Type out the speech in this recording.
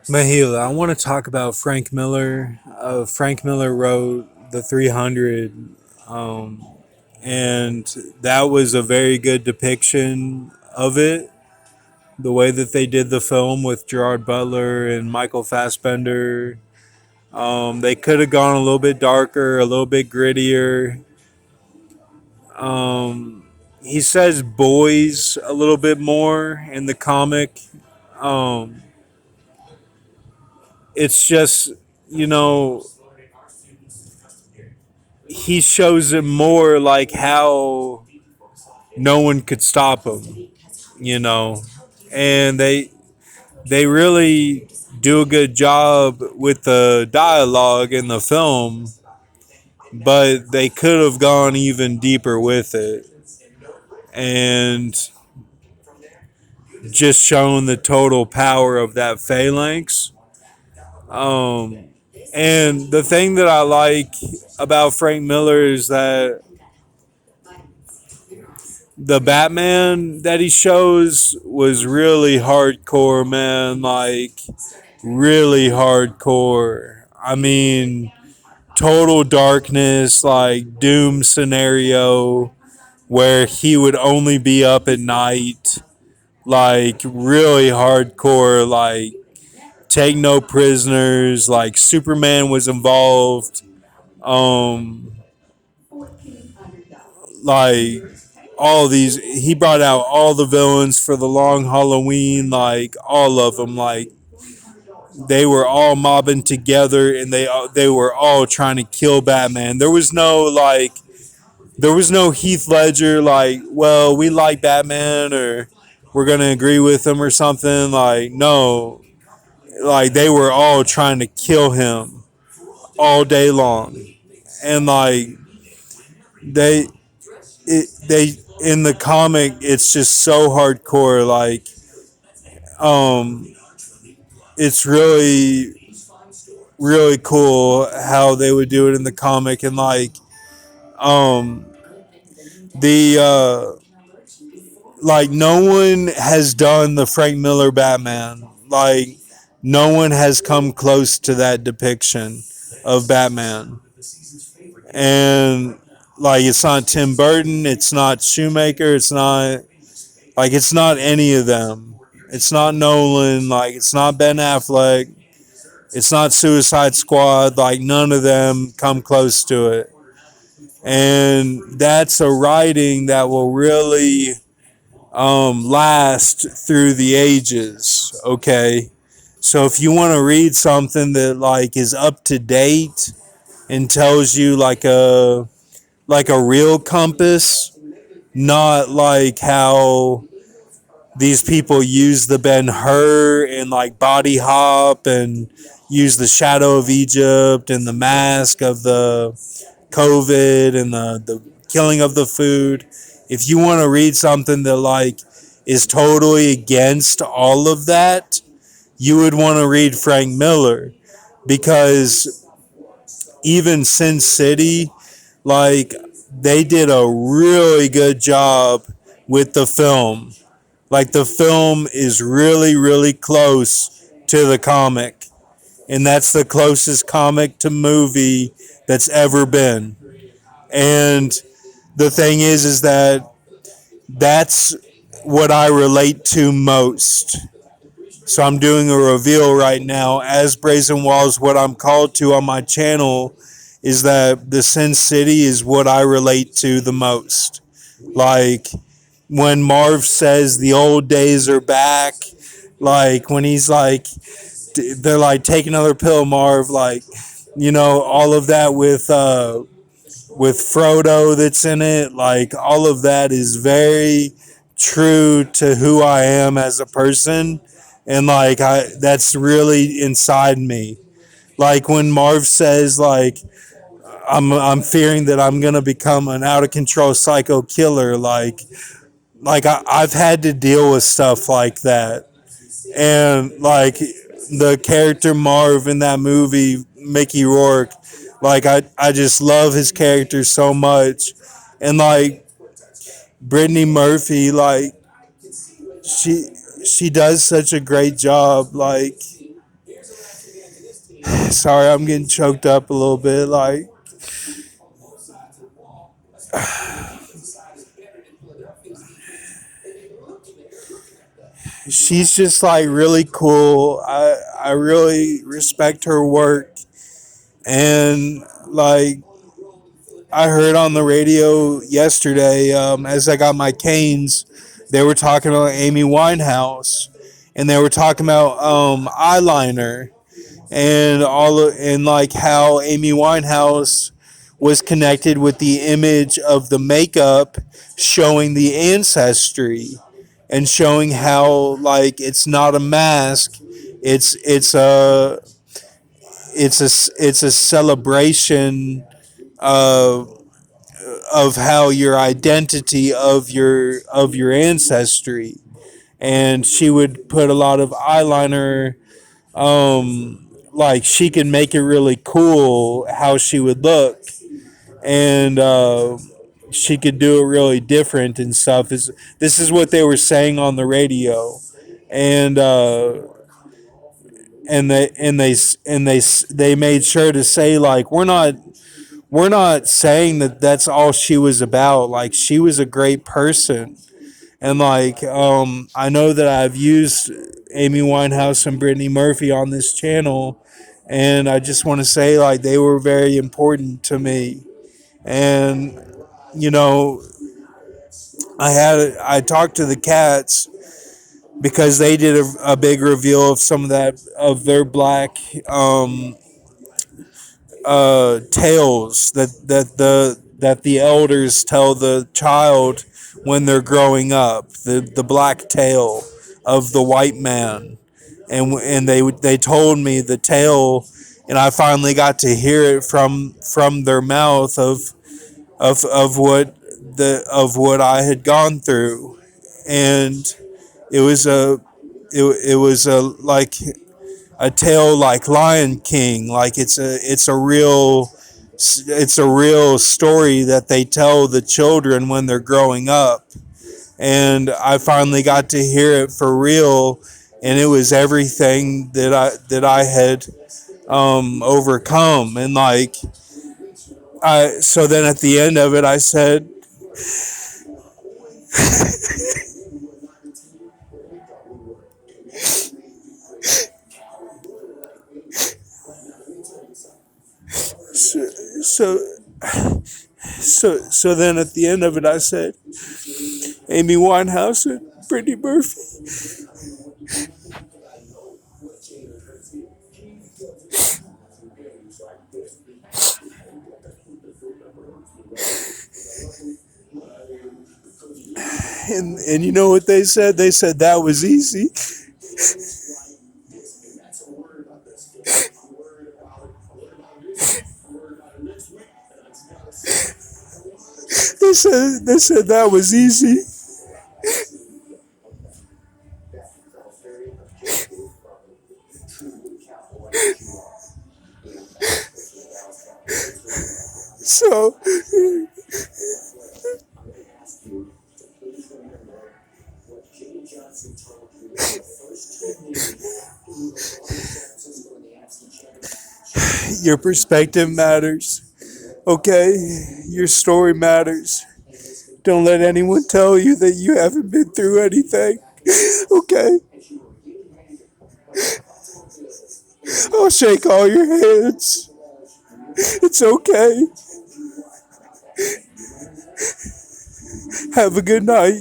Mahila, I want to talk about Frank Miller. Frank Miller wrote The 300, um, and that was a very good depiction of it. The way that they did the film with Gerard Butler and Michael Fassbender, they could have gone a little bit darker, a little bit grittier. Um, he says boys a little bit more in the comic. Um, it's just, you know, he shows it more like how no one could stop him, you know, and they really do a good job with the dialogue in the film, but they could have gone even deeper with it and just shown the total power of that phalanx. Um, and the thing that I like about Frank Miller is that the Batman that he shows was really hardcore, man. Like, really hardcore. I mean, total darkness, like doom scenario where he would only be up at night. Like, really hardcore, like, take no prisoners. Like, Superman was involved. Um, like, all these he brought out all the villains for the long Halloween, like all of them, like they were all mobbing together and they were all trying to kill Batman. There was no Heath Ledger like, well, we like Batman or we're going to agree with him or something. Like, no, like they were all trying to kill him all day long. And like they they in the comic it's just so hardcore, like um it's really cool how they would do it in the comic. And like um the like no one has done the Frank Miller Batman. Like no one has come close to that depiction of Batman. And like it's not Tim Burton, it's not Shoemaker, it's not any of them. It's not Nolan, like it's not Ben Affleck, it's not Suicide Squad, like none of them come close to it. And that's a writing that will really last through the ages. Okay, so if you want to read something that like is up to date and tells you like a real compass, not like how these people use the Ben Hur and like Body Hop and use the Shadow of Egypt and the mask of the COVID and the killing of the food. If you want to read something that like is totally against all of that, you would want to read Frank Miller, because even Sin City, like they did a really good job with the film. Like the film is really close to the comic, and that's the closest comic to movie that's ever been. And the thing is that that's what I relate to most. So I'm doing a reveal right now as Brazen Walls. What I'm called to on my channel is that the Sin City is what I relate to the most. Like when Marv says the old days are back, like when he's like, they're like, take another pill, Marv. Like, you know, all of that with Frodo that's in it. Like all of that is very true to who I am as a person, and like I that's really inside me. Like when Marv says like I'm fearing that I'm gonna become an out of control psycho killer. I've had to deal with stuff like that, and like the character Marv in that movie, Mickey Rourke, like I just love his character so much. And like Brittany Murphy, like she she does such a great job. Like Sorry, I'm getting choked up a little bit. Like, she's just like really cool. I really respect her work, and like I heard on the radio yesterday, as I got my canes, they were talking about Amy Winehouse, and they were talking about eyeliner and and like how Amy Winehouse was connected with the image of the makeup showing the ancestry and showing how like it's not a mask, it's a it's a celebration of how your identity of your ancestry. And she would put a lot of eyeliner, like she could make it really cool how she would look, and she could do it really different and stuff. Is This is what they were saying on the radio, and they made sure to say like we're not saying that that's all she was about. Like she was a great person, and like I know that I've used Amy Winehouse and Brittany Murphy on this channel, and I just want to say like they were very important to me. And you know, I talked to the cats because they did a big reveal of some of that of their black tales that the elders tell the child when they're growing up, the black tale of the white man. And they told me the tale, and I finally got to hear it from their mouth of what I had gone through. And it was it was a like a tale like Lion King. Like it's a real story that they tell the children when they're growing up. And I finally got to hear it for real, and it was everything that I had overcome. And like I so then at the end of it I said, so so so then at the end of it I said, Amy Winehouse and Brittany Murphy. And you know what they said? They said that was easy. They said that was easy. So your perspective matters. Okay? Your story matters. Don't let anyone tell you that you haven't been through anything. Okay? I'll shake all your hands. It's okay. Have a good night.